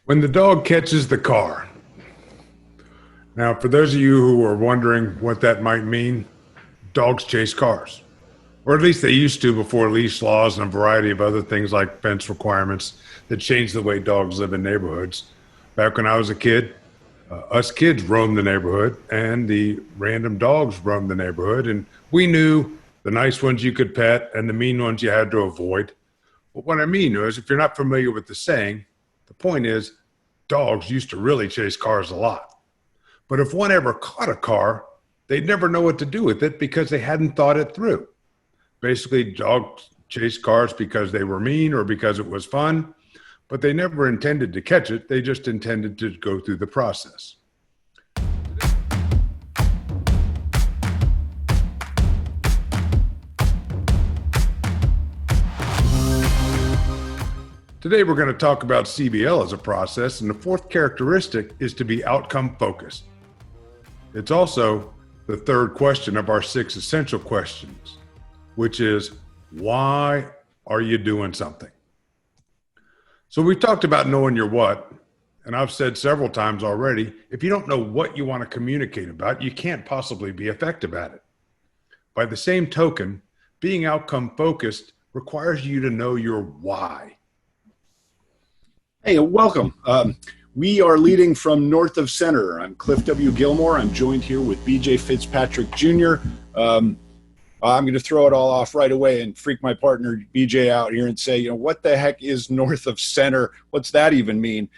When the dog catches the car. Now, for those of you who are wondering what that might mean, dogs chase cars. Or at least they used to before leash laws and a variety of other things like fence requirements that changed the way dogs live in neighborhoods. Back when I was a kid, us kids roamed the neighborhood and the random dogs roamed the neighborhood. And we knew the nice ones you could pet and the mean ones you had to avoid. But what I mean is, if you're not familiar with the saying, the point is dogs used to really chase cars a lot. But if one ever caught a car, they'd never know what to do with it because they hadn't thought it through. Basically, dogs chased cars because they were mean or because it was fun, but they never intended to catch it. They just intended to go through the process. Today, we're going to talk about CBL as a process, and the fourth characteristic is to be outcome focused. It's also the third question of our 6 essential questions, which is, why are you doing something? So we've talked about knowing your what, and I've said several times already, if you don't know what you want to communicate about, you can't possibly be effective at it. By the same token, being outcome focused requires you to know your why. Hey, welcome. We are leading from north of center. I'm Cliff W. Gilmore. I'm joined here with BJ Fitzpatrick Jr. I'm going to throw it all off right away and freak my partner BJ out here and say, what the heck is north of center? What's that even mean?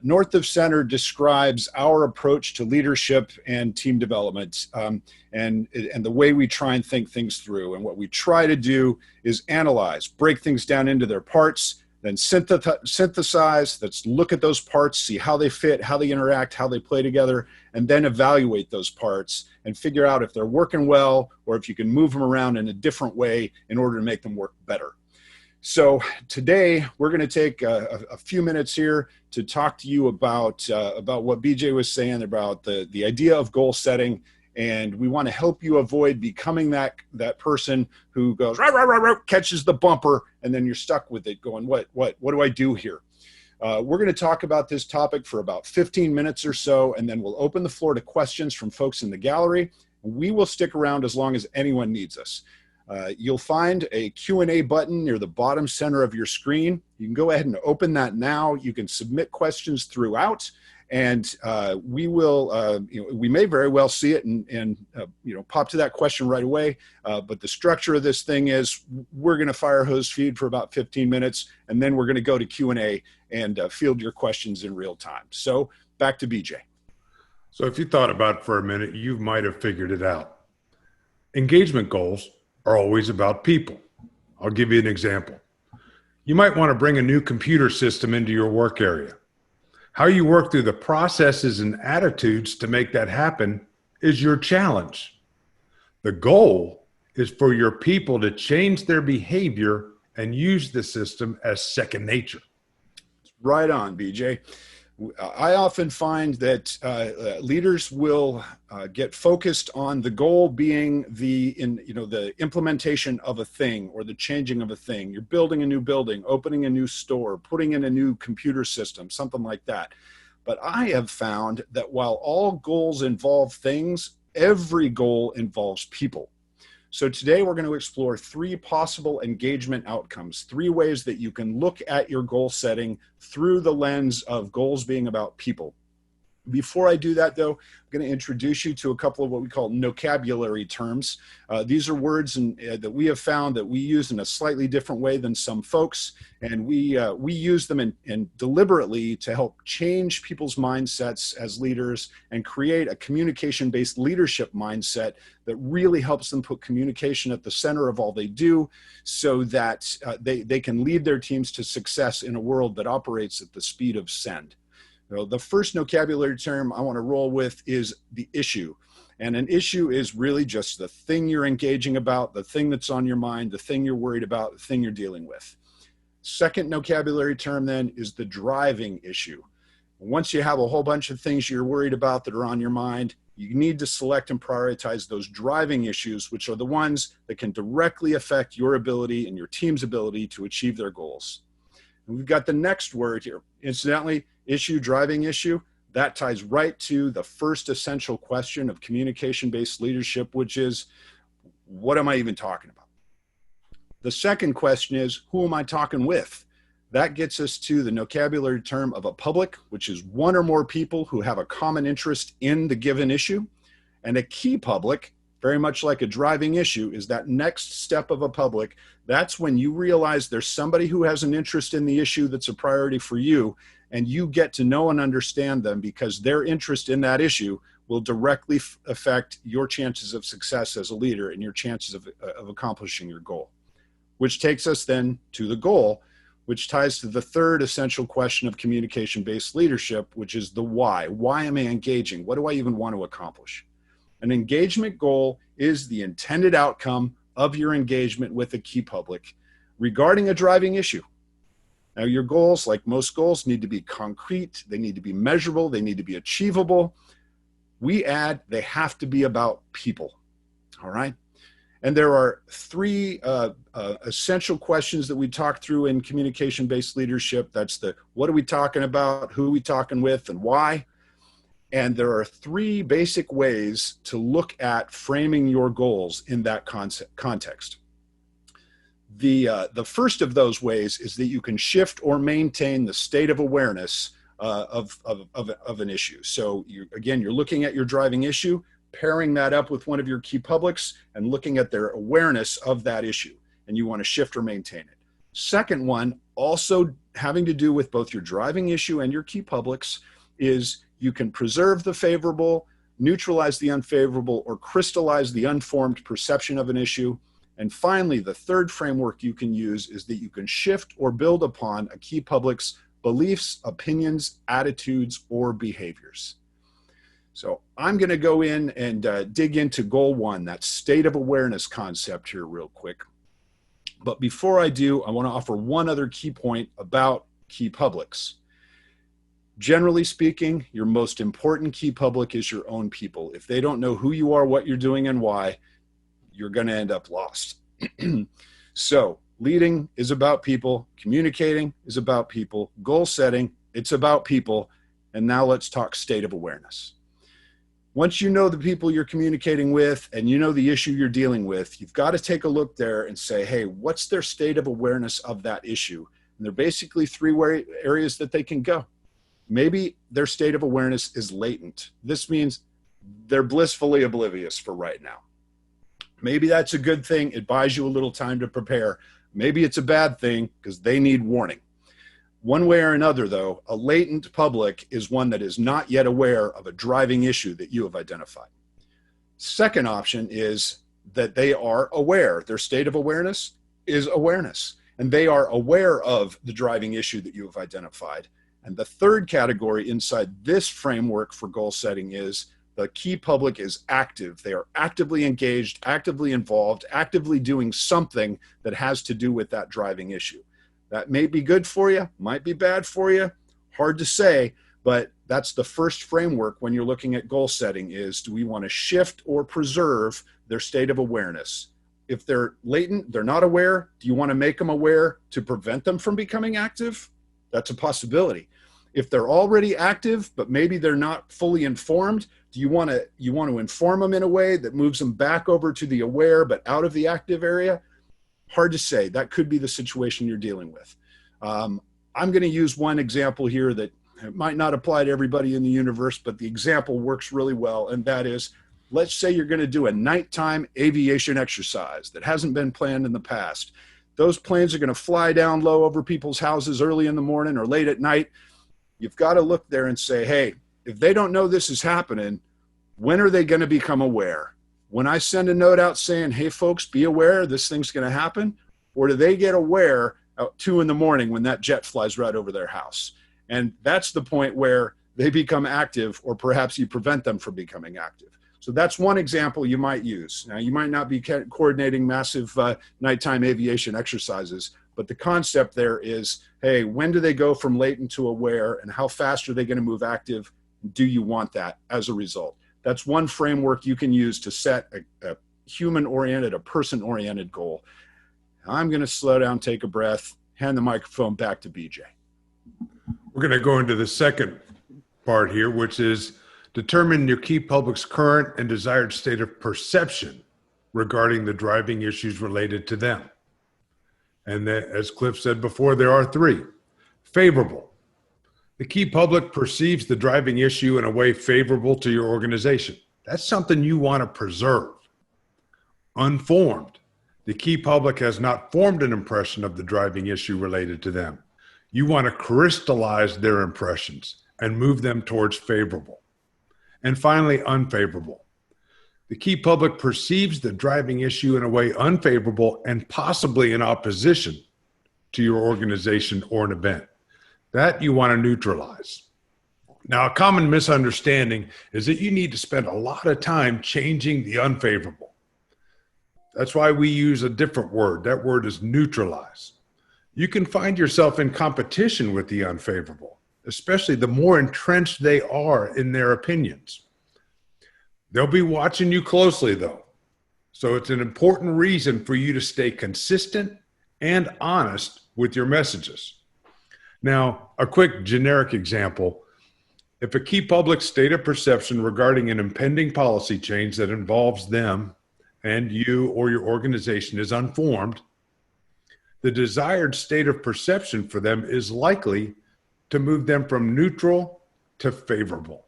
North of center describes our approach to leadership and team development, and the way we try and think things through. And what we try to do is analyze, break things down into their parts, then synthesize, let's look at those parts, see how they fit, how they interact, how they play together, and then evaluate those parts and figure out if they're working well or if you can move them around in a different way in order to make them work better. So today we're going to take a few minutes here to talk to you about what BJ was saying about the idea of goal setting. And we want to help you avoid becoming that person who goes, rah, rah, rah, rah, catches the bumper, and then you're stuck with it going, what do I do here? We're going to talk about this topic for about 15 minutes or so, and then we'll open the floor to questions from folks in the gallery. We will stick around as long as anyone needs us. You'll find a Q&A button near the bottom center of your screen. You can go ahead and open that now. You can submit questions throughout. And we will, we may very well see it and pop to that question right away. But the structure of this thing is we're going to fire hose feed for about 15 minutes, and then we're going to go to Q&A and field your questions in real time. So back to BJ. So if you thought about it for a minute, you might have figured it out. Engagement goals are always about people. I'll give you an example. You might want to bring a new computer system into your work area. How you work through the processes and attitudes to make that happen is your challenge. The goal is for your people to change their behavior and use the system as second nature. Right on, BJ. I often find that leaders will get focused on the goal being the implementation of a thing or the changing of a thing. You're building a new building, opening a new store, putting in a new computer system, something like that. But I have found that while all goals involve things, every goal involves people. So today we're going to explore 3 possible engagement outcomes, 3 ways that you can look at your goal setting through the lens of goals being about people. Before I do that, though, I'm going to introduce you to a couple of what we call vocabulary terms. These are words that we have found that we use in a slightly different way than some folks, and we use them and deliberately to help change people's mindsets as leaders and create a communication-based leadership mindset that really helps them put communication at the center of all they do, so that they can lead their teams to success in a world that operates at the speed of send. The first vocabulary term I want to roll with is the issue. And an issue is really just the thing you're engaging about, the thing that's on your mind, the thing you're worried about, the thing you're dealing with. Second vocabulary term then is the driving issue. Once you have a whole bunch of things you're worried about that are on your mind, you need to select and prioritize those driving issues, which are the ones that can directly affect your ability and your team's ability to achieve their goals. And we've got the next word here. Incidentally, issue, driving issue, that ties right to the first essential question of communication-based leadership, which is, what am I even talking about? The second question is, who am I talking with? That gets us to the vocabulary term of a public, which is one or more people who have a common interest in the given issue. And a key public, very much like a driving issue, is that next step of a public. That's when you realize there's somebody who has an interest in the issue that's a priority for you, and you get to know and understand them because their interest in that issue will directly affect your chances of success as a leader and your chances of accomplishing your goal. Which takes us then to the goal, which ties to the third essential question of communication-based leadership, which is the why. Why am I engaging? What do I even want to accomplish? An engagement goal is the intended outcome of your engagement with a key public regarding a driving issue. Now, your goals, like most goals, need to be concrete. They need to be measurable. They need to be achievable. We add, they have to be about people. All right. And there are three essential questions that we talk through in communication-based leadership. That's the, what are we talking about? Who are we talking with, and why? And there are three basic ways to look at framing your goals in that context. The first of those ways is that you can shift or maintain the state of awareness of an issue. So you're looking at your driving issue, pairing that up with one of your key publics and looking at their awareness of that issue, and you want to shift or maintain it. Second one, also having to do with both your driving issue and your key publics, is you can preserve the favorable, neutralize the unfavorable, or crystallize the unformed perception of an issue. And finally, the third framework you can use is that you can shift or build upon a key public's beliefs, opinions, attitudes, or behaviors. So I'm going to go in and dig into goal one, that state of awareness concept here real quick. But before I do, I want to offer one other key point about key publics. Generally speaking, your most important key public is your own people. If they don't know who you are, what you're doing, and why, you're going to end up lost. So leading is about people, communicating is about people, goal setting, it's about people. And now let's talk state of awareness. Once you know the people you're communicating with and you know the issue you're dealing with, you've got to take a look there and say, hey, what's their state of awareness of that issue? And there are basically three areas that they can go. Maybe their state of awareness is latent. This means they're blissfully oblivious for right now. Maybe that's a good thing. It buys you a little time to prepare. Maybe it's a bad thing because they need warning. One way or another, though, a latent public is one that is not yet aware of a driving issue that you have identified. Second option is that they are aware. Their state of awareness is awareness, and they are aware of the driving issue that you have identified. And the third category inside this framework for goal setting is the key public is active. They are actively engaged, actively involved, actively doing something that has to do with that driving issue. That may be good for you, might be bad for you, hard to say, but that's the first framework when you're looking at goal setting is, do we want to shift or preserve their state of awareness? If they're latent, they're not aware, do you want to make them aware to prevent them from becoming active? That's a possibility. If they're already active, but maybe they're not fully informed, do you want to inform them in a way that moves them back over to the aware but out of the active area? Hard to say. That could be the situation you're dealing with. I'm going to use one example here that might not apply to everybody in the universe, but the example works really well, and that is, let's say you're going to do a nighttime aviation exercise that hasn't been planned in the past. Those planes are going to fly down low over people's houses early in the morning or late at night. You've got to look there and say, hey, if they don't know this is happening, when are they going to become aware? When I send a note out saying, hey, folks, be aware this thing's going to happen? Or do they get aware at 2 in the morning when that jet flies right over their house? And that's the point where they become active, or perhaps you prevent them from becoming active. So that's one example you might use. Now, you might not be coordinating massive nighttime aviation exercises, but the concept there is, hey, when do they go from latent to aware, and how fast are they going to move active? Do you want that as a result? That's one framework you can use to set a human-oriented, a person-oriented goal. I'm going to slow down, take a breath, hand the microphone back to BJ. We're going to go into the second part here, which is determine your key public's current and desired state of perception regarding the driving issues related to them. And as Cliff said before, there are three. Favorable. The key public perceives the driving issue in a way favorable to your organization. That's something you want to preserve. Unformed. The key public has not formed an impression of the driving issue related to them. You want to crystallize their impressions and move them towards favorable. And finally, unfavorable. The key public perceives the driving issue in a way unfavorable and possibly in opposition to your organization or an event. That you want to neutralize. Now, a common misunderstanding is that you need to spend a lot of time changing the unfavorable. That's why we use a different word. That word is neutralize. You can find yourself in competition with the unfavorable, especially the more entrenched they are in their opinions. They'll be watching you closely, though. So it's an important reason for you to stay consistent and honest with your messages. Now, a quick generic example. If a key public state of perception regarding an impending policy change that involves them and you or your organization is unformed, the desired state of perception for them is likely to move them from neutral to favorable.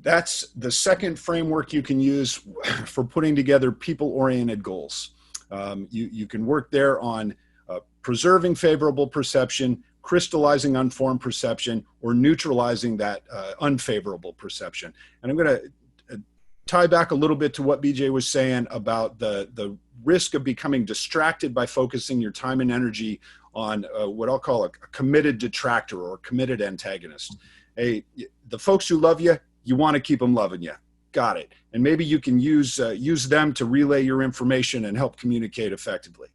That's the second framework you can use for putting together people-oriented goals. You can work there on preserving favorable perception, crystallizing unformed perception, or neutralizing that unfavorable perception. And I'm going to tie back a little bit to what BJ was saying about the risk of becoming distracted by focusing your time and energy on what I'll call a committed detractor or committed antagonist. Hey, the folks who love you, you want to keep them loving you. Got it. And maybe you can use them to relay your information and help communicate effectively.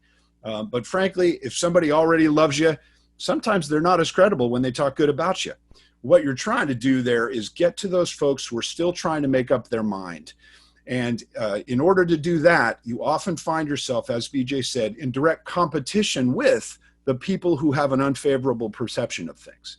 But frankly, if somebody already loves you, sometimes they're not as credible when they talk good about you. What you're trying to do there is get to those folks who are still trying to make up their mind. And in order to do that, you often find yourself, as BJ said, in direct competition with the people who have an unfavorable perception of things.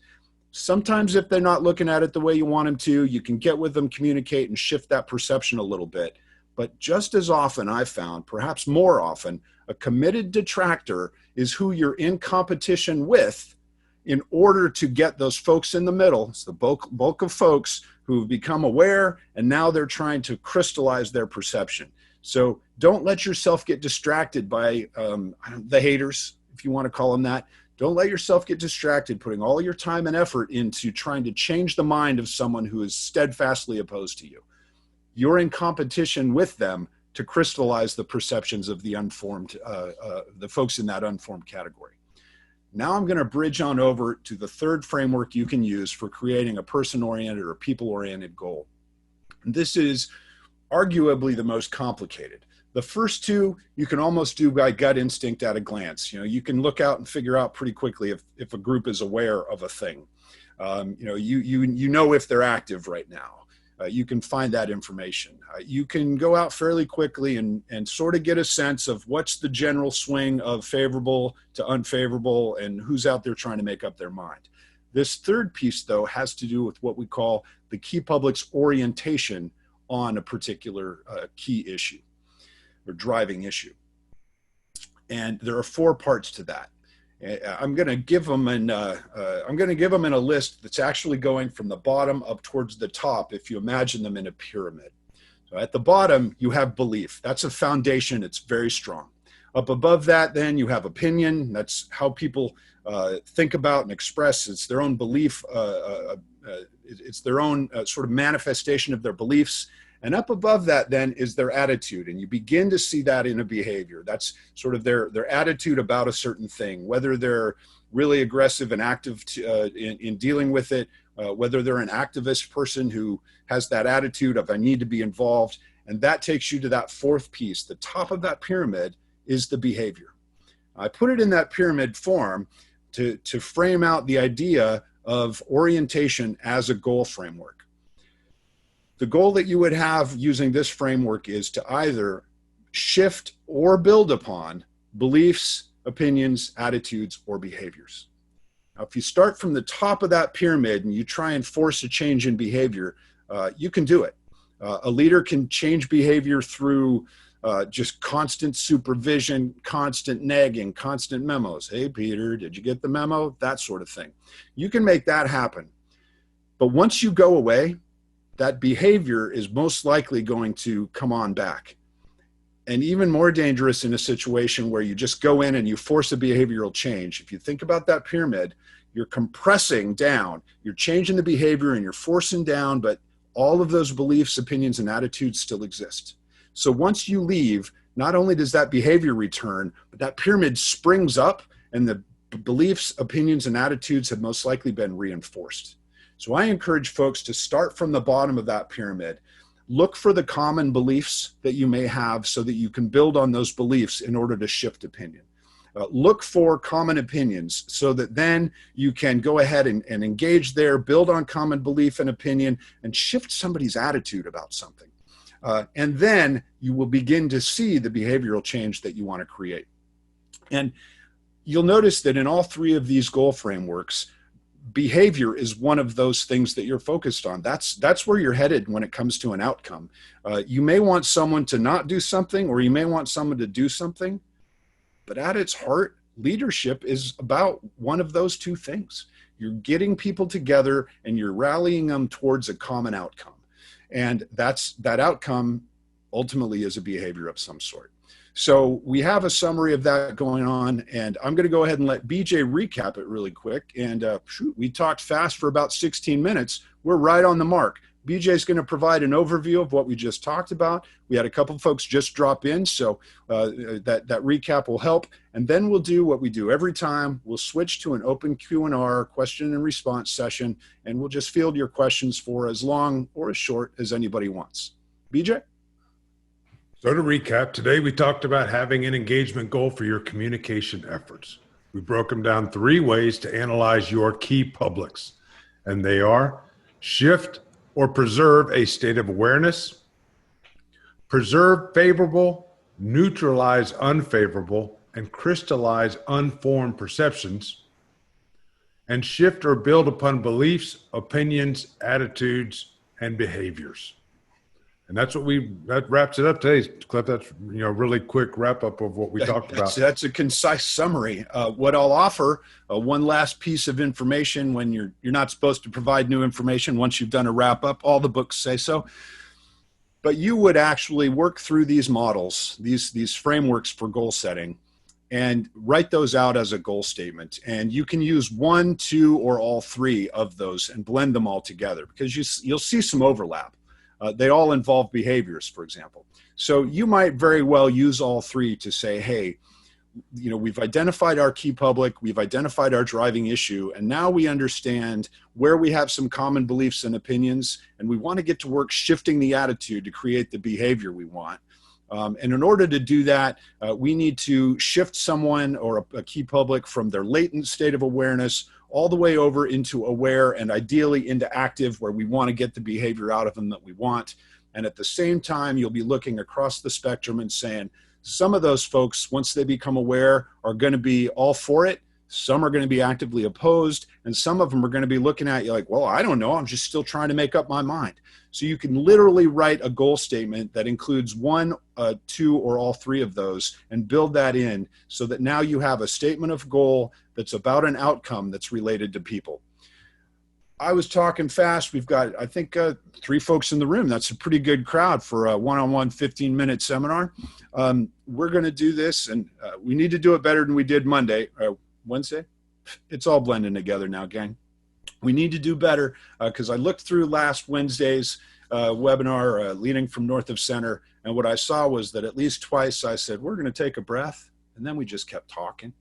Sometimes if they're not looking at it the way you want them to, you can get with them, communicate, and shift that perception a little bit. But just as often, I've found, perhaps more often, a committed detractor is who you're in competition with in order to get those folks in the middle. It's the bulk of folks who've become aware, and now they're trying to crystallize their perception. So don't let yourself get distracted by the haters, if you want to call them that. Don't let yourself get distracted putting all your time and effort into trying to change the mind of someone who is steadfastly opposed to you. You're in competition with them to crystallize the perceptions of the unformed, the folks in that unformed category. Now I'm going to bridge on over to the third framework you can use for creating a person-oriented or people-oriented goal. And this is arguably the most complicated. The first two, you can almost do by gut instinct at a glance. You know, you can look out and figure out pretty quickly if a group is aware of a thing. You know if they're active right now. You can find that information. You can go out fairly quickly and sort of get a sense of what's the general swing of favorable to unfavorable and who's out there trying to make up their mind. This third piece, though, has to do with what we call the key public's orientation on a particular key issue or driving issue. And there are four parts to that. I'm going to give them in a list that's actually going from the bottom up towards the top if you imagine them in a pyramid. So at the bottom, you have belief. That's a foundation. It's very strong. Up above that, then you have opinion. That's how people think about and express. It's their own belief. It's their own sort of manifestation of their beliefs. And up above that then is their attitude. And you begin to see that in a behavior. That's sort of their attitude about a certain thing, whether they're really aggressive and active in dealing with it, whether they're an activist person who has that attitude of I need to be involved. And that takes you to that fourth piece. The top of that pyramid is the behavior. I put it in that pyramid form to frame out the idea of orientation as a goal framework. The goal that you would have using this framework is to either shift or build upon beliefs, opinions, attitudes, or behaviors. Now, if you start from the top of that pyramid and you try and force a change in behavior, you can do it. A leader can change behavior through just constant supervision, constant nagging, constant memos. Hey, Peter, did you get the memo? That sort of thing. You can make that happen. But once you go away, that behavior is most likely going to come on back. And even more dangerous in a situation where you just go in and you force a behavioral change. If you think about that pyramid, you're compressing down, you're changing the behavior and you're forcing down, but all of those beliefs, opinions, and attitudes still exist. So once you leave, not only does that behavior return, but that pyramid springs up and the beliefs, opinions, and attitudes have most likely been reinforced. So I encourage folks to start from the bottom of that pyramid. Look for the common beliefs that you may have so that you can build on those beliefs in order to shift opinion. Look for common opinions so that then you can go ahead and engage there, build on common belief and opinion, and shift somebody's attitude about something. And then you will begin to see the behavioral change that you want to create. And you'll notice that in all three of these goal frameworks, behavior is one of those things that you're focused on. That's where you're headed when it comes to an outcome. You may want someone to not do something, or you may want someone to do something, but at its heart, leadership is about one of those two things. You're getting people together and you're rallying them towards a common outcome. And that outcome ultimately is a behavior of some sort. So we have a summary of that going on, and I'm going to go ahead and let BJ recap it really quick. And we talked fast for about 16 minutes. We're right on the mark. BJ is going to provide an overview of what we just talked about. We had a couple folks just drop in, so that recap will help. And then we'll do what we do every time. We'll switch to an open Q&R, question and response session, and we'll just field your questions for as long or as short as anybody wants. BJ? So to recap, today we talked about having an engagement goal for your communication efforts. We broke them down 3 ways to analyze your key publics, and they are: shift or preserve a state of awareness, preserve favorable, neutralize unfavorable, and crystallize unformed perceptions, and shift or build upon beliefs, opinions, attitudes, and behaviors. And that's that wraps it up today, Cliff. That's really quick wrap up of what we talked about. That's a concise summary. What I'll offer, one last piece of information when you're not supposed to provide new information once you've done a wrap up. All the books say so. But you would actually work through these models, these frameworks for goal setting, and write those out as a goal statement. And you can use 1, 2, or all 3 of those and blend them all together, because you'll see some overlap. They all involve behaviors, for example. So you might very well use all 3 to say, hey, we've identified our key public, we've identified our driving issue, and now we understand where we have some common beliefs and opinions, and we want to get to work shifting the attitude to create the behavior we want. And in order to do that, we need to shift someone or a key public from their latent state of awareness all the way over into aware, and ideally into active, where we want to get the behavior out of them that we want. And at the same time, you'll be looking across the spectrum and saying, some of those folks, once they become aware, are going to be all for it. Some are going to be actively opposed, and some of them are going to be looking at you like, well, I don't know, I'm just still trying to make up my mind. So you can literally write a goal statement that includes 1, 2, or all 3 of those, and build that in so that now you have a statement of goal that's about an outcome that's related to people. I was talking fast. We've got, I think, 3 folks in the room. That's a pretty good crowd for a one-on-one 15-minute seminar. We're going to do this, and we need to do it better than we did Wednesday. It's all blending together now, gang. We need to do better because I looked through last Wednesday's webinar, Leading from North of Center, and what I saw was that at least twice I said, we're going to take a breath, and then we just kept talking.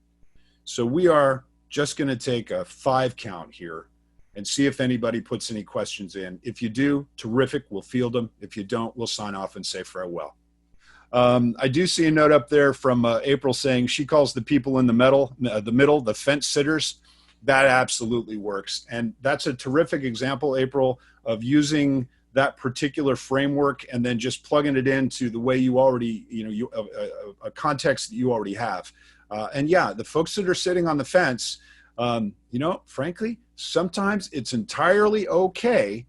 So we are just going to take a 5 count here and see if anybody puts any questions in. If you do, terrific, we'll field them. If you don't, we'll sign off and say farewell. I do see a note up there from April saying she calls the people in the middle, the fence sitters. That absolutely works. And that's a terrific example, April, of using that particular framework and then just plugging it into the way you already, a context that you already have. And yeah, the folks that are sitting on the fence, frankly, sometimes it's entirely okay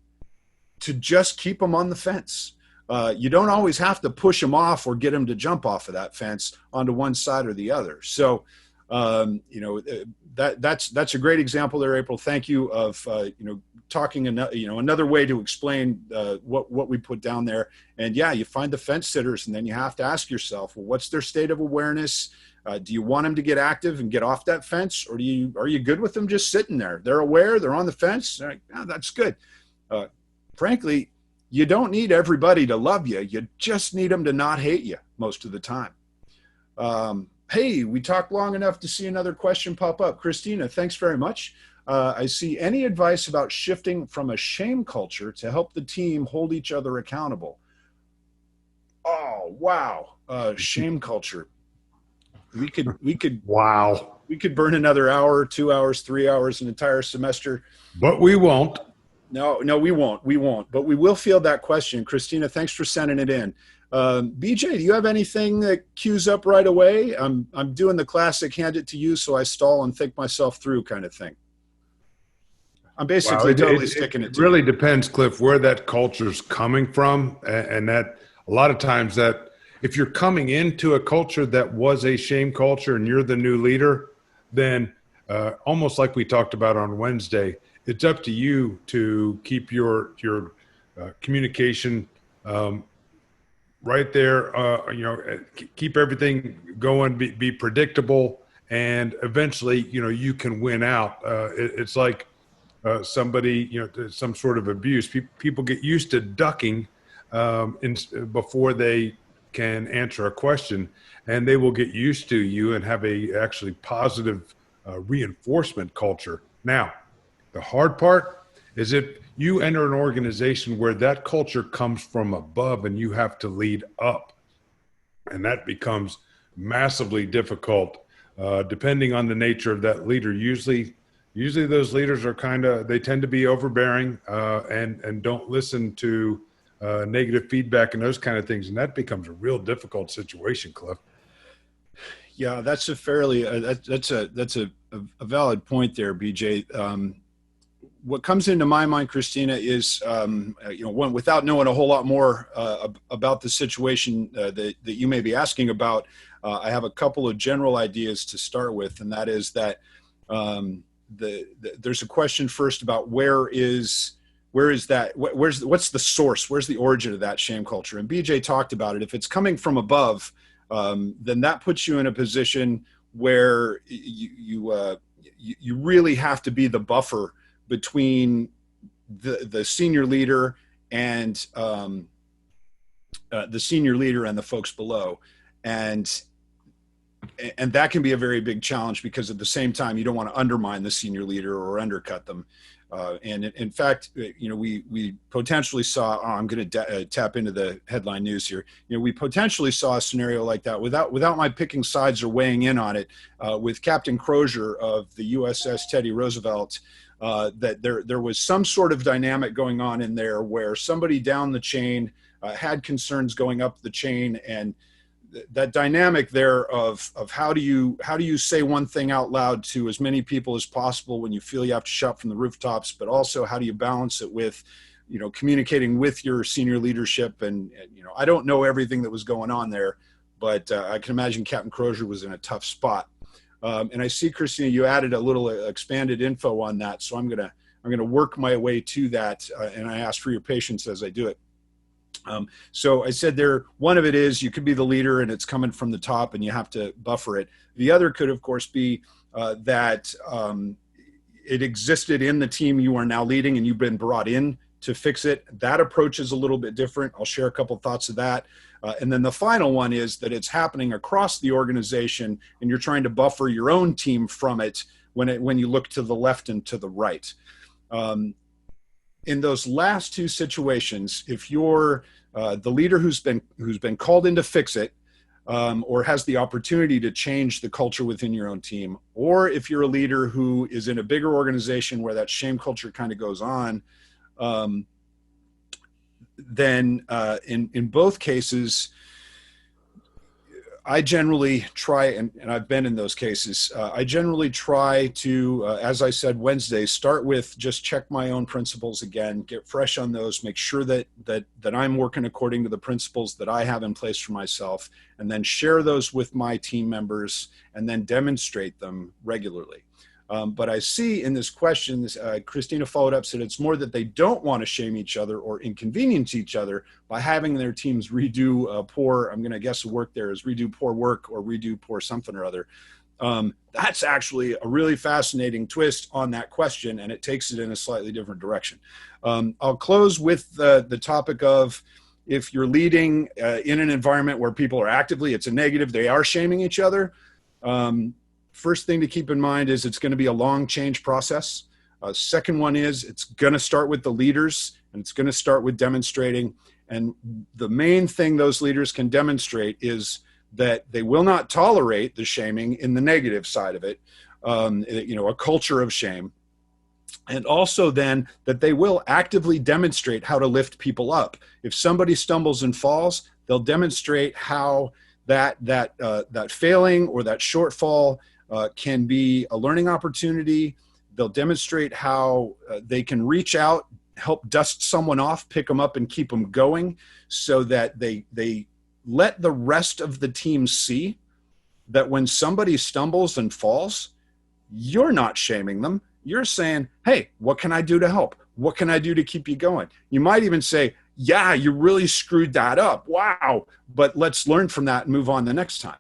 to just keep them on the fence. You don't always have to push them off or get them to jump off of that fence onto one side or the other. So, that's a great example there, April. Thank you of, talking another way to explain what we put down there. And yeah, you find the fence sitters, and then you have to ask yourself, well, what's their state of awareness? Do you want them to get active and get off that fence, or are you good with them just sitting there? They're aware, they're on the fence. Like, oh, that's good. Frankly, you don't need everybody to love you. You just need them to not hate you most of the time. Hey, we talked long enough to see another question pop up. Christina, thanks very much. I see any advice about shifting from a shame culture to help the team hold each other accountable? Oh, wow. Shame culture. We could Wow. We could burn another hour, 2 hours, 3 hours, an entire semester. But we won't. No, we won't. We won't. But we will field that question. Christina, thanks for sending it in. BJ, do you have anything that cues up right away? I'm doing the classic hand it to you so I stall and think myself through kind of thing. I'm basically totally sticking it to you. It really depends, Cliff, where that culture's coming from. And that a lot of times that if you're coming into a culture that was a shame culture and you're the new leader, then almost like we talked about on Wednesday, it's up to you to keep your communication right there. Keep everything going, be predictable, and eventually, you can win out. It's like somebody, some sort of abuse. People get used to ducking before they can answer a question, and they will get used to you and have a actually positive reinforcement culture. Now, the hard part is if you enter an organization where that culture comes from above and you have to lead up, and that becomes massively difficult depending on the nature of that leader. Usually those leaders are they tend to be overbearing and don't listen to negative feedback and those kind of things. And that becomes a real difficult situation, Cliff. Yeah, that's a fairly, that's a valid point there, BJ. What comes into my mind, Christina, is, one, without knowing a whole lot more about the situation that you may be asking about, I have a couple of general ideas to start with, and that is that there's a question first about what's the source, where's the origin of that shame culture? And BJ talked about it. If it's coming from above, then that puts you in a position where you really have to be the buffer between the senior leader and the folks below, and that can be a very big challenge because at the same time you don't want to undermine the senior leader or undercut them. And in fact, we potentially saw. I'm going to tap into the headline news here. We potentially saw a scenario like that without my picking sides or weighing in on it, with Captain Crozier of the USS Teddy Roosevelt. That there was some sort of dynamic going on in there where somebody down the chain had concerns going up the chain, and that dynamic there of how do you say one thing out loud to as many people as possible when you feel you have to shout from the rooftops, but also how do you balance it with communicating with your senior leadership, and I don't know everything that was going on there, but I can imagine Captain Crozier was in a tough spot. And I see, Christina, you added a little expanded info on that, so I'm gonna work my way to that, and I ask for your patience as I do it. So I said one of it is you could be the leader and it's coming from the top and you have to buffer it. The other could, of course, be that it existed in the team you are now leading and you've been brought in to fix it. That approach is a little bit different. I'll share a couple thoughts of that. And then the final one is that it's happening across the organization and you're trying to buffer your own team from it when you look to the left and to the right. In those last two situations, if you're the leader who's been called in to fix it, or has the opportunity to change the culture within your own team, or if you're a leader who is in a bigger organization where that shame culture kind of goes on, then in both cases, I generally try, and I've been in those cases, I generally try to, as I said, Wednesday, start with just check my own principles again, get fresh on those, make sure that I'm working according to the principles that I have in place for myself, and then share those with my team members and then demonstrate them regularly. But I see in this question, Christina followed up, said it's more that they don't want to shame each other or inconvenience each other by having their teams redo poor, I'm going to guess the work there is redo poor work or redo poor something or other. That's actually a really fascinating twist on that question, and it takes it in a slightly different direction. I'll close with the topic of if you're leading in an environment where people are actively, it's a negative, they are shaming each other. First thing to keep in mind is it's going to be a long change process. Second one is it's going to start with the leaders, and it's going to start with demonstrating. And the main thing those leaders can demonstrate is that they will not tolerate the shaming in the negative side of it, a culture of shame. And also then that they will actively demonstrate how to lift people up. If somebody stumbles and falls, they'll demonstrate how that failing or that shortfall can be a learning opportunity. They'll demonstrate how they can reach out, help dust someone off, pick them up and keep them going, so that they let the rest of the team see that when somebody stumbles and falls, you're not shaming them. You're saying, hey, what can I do to help? What can I do to keep you going? You might even say, yeah, you really screwed that up. Wow. But let's learn from that and move on the next time.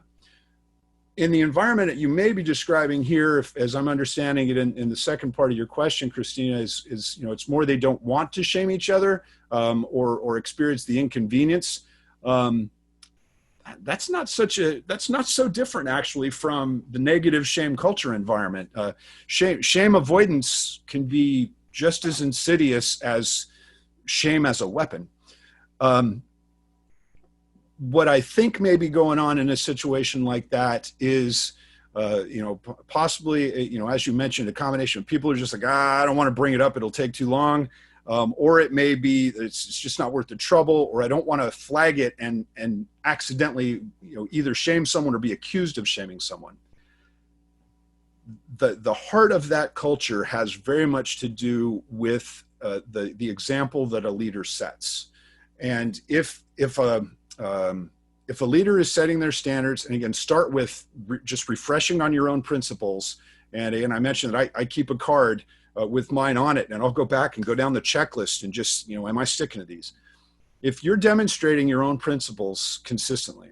In the environment that you may be describing here, as I'm understanding it in the second part of your question, Christina, is it's more they don't want to shame each other or experience the inconvenience. That's not so different actually from the negative shame culture environment. Shame avoidance can be just as insidious as shame as a weapon. What I think may be going on in a situation like that is, possibly, as you mentioned, a combination of people are just like, I don't want to bring it up, it'll take too long. Or it may be it's just not worth the trouble, or I don't want to flag it and accidentally, either shame someone or be accused of shaming someone. The heart of that culture has very much to do with the example that a leader sets. And if a leader is setting their standards, and again, start with just refreshing on your own principles. And again, I mentioned that I keep a card with mine on it, and I'll go back and go down the checklist and just, am I sticking to these? If you're demonstrating your own principles consistently,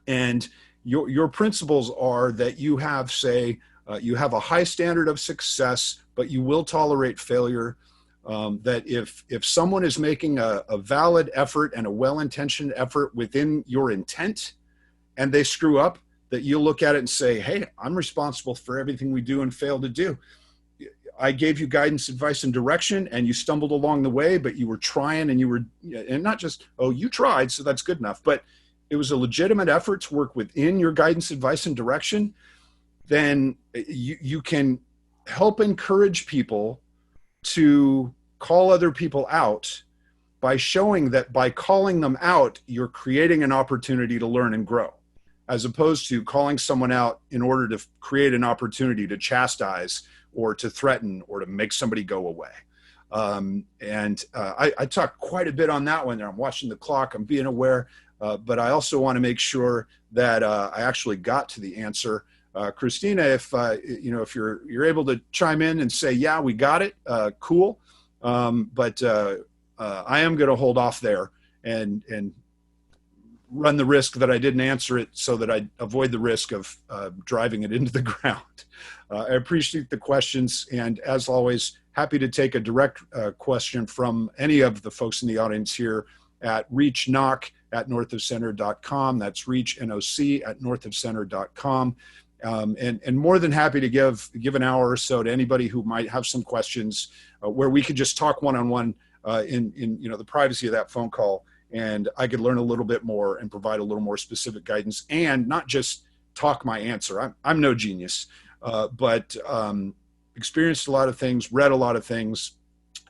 and your principles are that you have, you have a high standard of success, but you will tolerate failure. That if someone is making a valid effort and a well-intentioned effort within your intent, and they screw up, that you'll look at it and say, hey, I'm responsible for everything we do and fail to do. I gave you guidance, advice, and direction, and you stumbled along the way, but you were trying, and not just, oh, you tried, so that's good enough, but it was a legitimate effort to work within your guidance, advice, and direction. Then you can help encourage people to call other people out by showing that by calling them out, you're creating an opportunity to learn and grow, as opposed to calling someone out in order to create an opportunity to chastise or to threaten or to make somebody go away. I talked quite a bit on that one there. I'm watching the clock, I'm being aware, but I also want to make sure that I actually got to the answer. Christina, if you're able to chime in and say, yeah, we got it, cool. But I am going to hold off there and run the risk that I didn't answer it, so that I avoid the risk of driving it into the ground. I appreciate the questions, and as always, happy to take a direct question from any of the folks in the audience here at reachnoc@northofcenter.com. That's reachnoc@northofcenter.com. And more than happy to give an hour or so to anybody who might have some questions where we could just talk one-on-one in the privacy of that phone call, and I could learn a little bit more and provide a little more specific guidance, and not just talk my answer. I'm no genius, but experienced a lot of things, read a lot of things,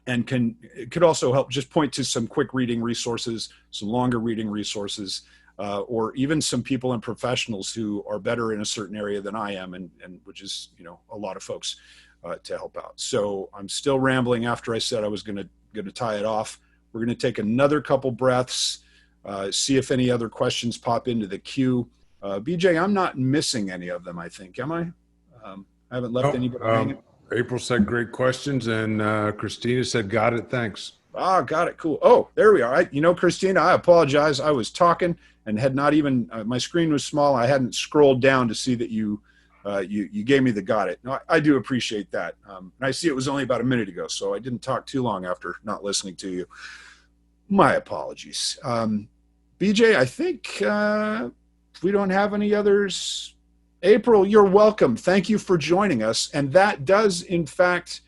and it could also help just point to some quick reading resources, some longer reading resources, or even some people and professionals who are better in a certain area than I am, and which is, a lot of folks to help out. So I'm still rambling after I said I was going to tie it off. We're going to take another couple breaths, see if any other questions pop into the queue. BJ, I'm not missing any of them, I think. Am I? I haven't left anybody hanging. April said great questions, and Christina said got it, thanks. Got it, cool. Oh, there we are. Christina, I apologize. I was talking and had not even my screen was small. I hadn't scrolled down to see that you gave me the got it. No, I do appreciate that. And I see it was only about a minute ago, so I didn't talk too long after not listening to you. My apologies. BJ, I think if we don't have any others, April, you're welcome. Thank you for joining us. And that does, in fact,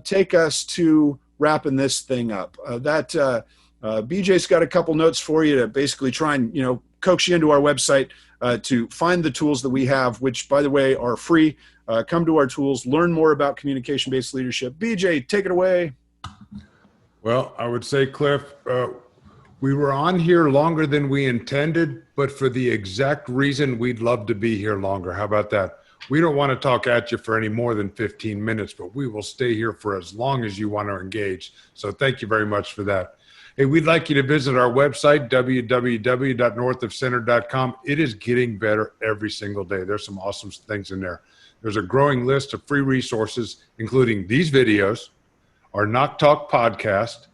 take us to wrapping this thing up. BJ's got a couple notes for you to basically try and, coax you into our website to find the tools that we have, which, by the way, are free. Come to our tools, learn more about communication-based leadership. BJ, take it away. Well, I would say, Cliff, we were on here longer than we intended, but for the exact reason we'd love to be here longer. How about that? We don't want to talk at you for any more than 15 minutes, but we will stay here for as long as you want to engage. So thank you very much for that. Hey, we'd like you to visit our website, www.northofcenter.com. It is getting better every single day. There's some awesome things in there. There's a growing list of free resources, including these videos, our Knock Talk podcast,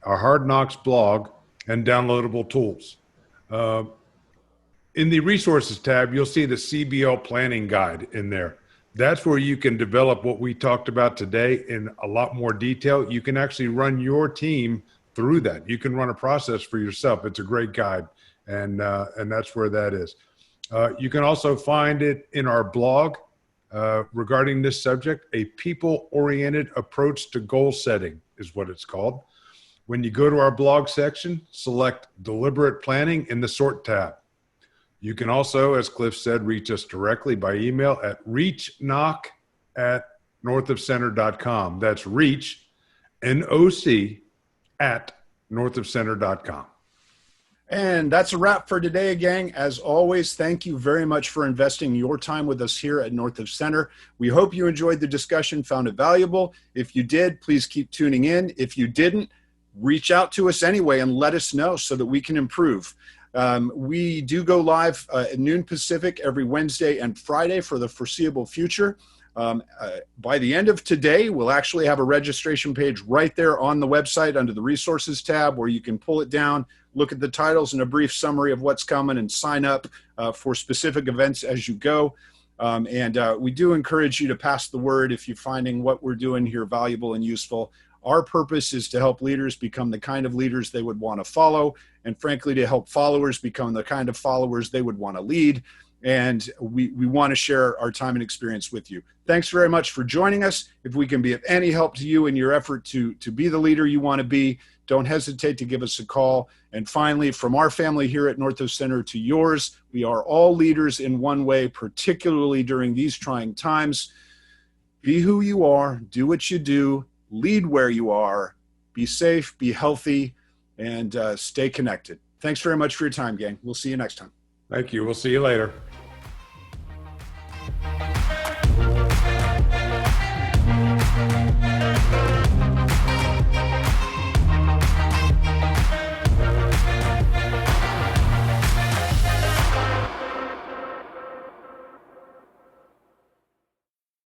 our Hard Knocks blog, and downloadable tools. In the resources tab, you'll see the CBL planning guide in there. That's where you can develop what we talked about today in a lot more detail. You can actually run your team through that. You can run a process for yourself. It's a great guide, and that's where that is. You can also find it in our blog regarding this subject. A people-oriented approach to goal setting is what it's called. When you go to our blog section, select deliberate planning in the sort tab. You can also, as Cliff said, reach us directly by email at reachnock@northofcenter.com. That's reach, N-O-C, @northofcenter.com. And that's a wrap for today, gang. As always, thank you very much for investing your time with us here at North of Center. We hope you enjoyed the discussion, found it valuable. If you did, please keep tuning in. If you didn't, reach out to us anyway and let us know so that we can improve. We do go live at noon Pacific every Wednesday and Friday for the foreseeable future. By the end of today, we'll actually have a registration page right there on the website under the resources tab where you can pull it down, look at the titles and a brief summary of what's coming, and sign up for specific events as you go. We do encourage you to pass the word if you're finding what we're doing here valuable and useful. Our purpose is to help leaders become the kind of leaders they would want to follow, and frankly, to help followers become the kind of followers they would want to lead. And we want to share our time and experience with you. Thanks very much for joining us. If we can be of any help to you in your effort to be the leader you want to be, don't hesitate to give us a call. And finally, from our family here at North of Center to yours, we are all leaders in one way, particularly during these trying times. Be who you are, do what you do, lead where you are, be safe, be healthy, and stay connected. Thanks very much for your time, gang. We'll see you next time. Thank you. We'll see you later.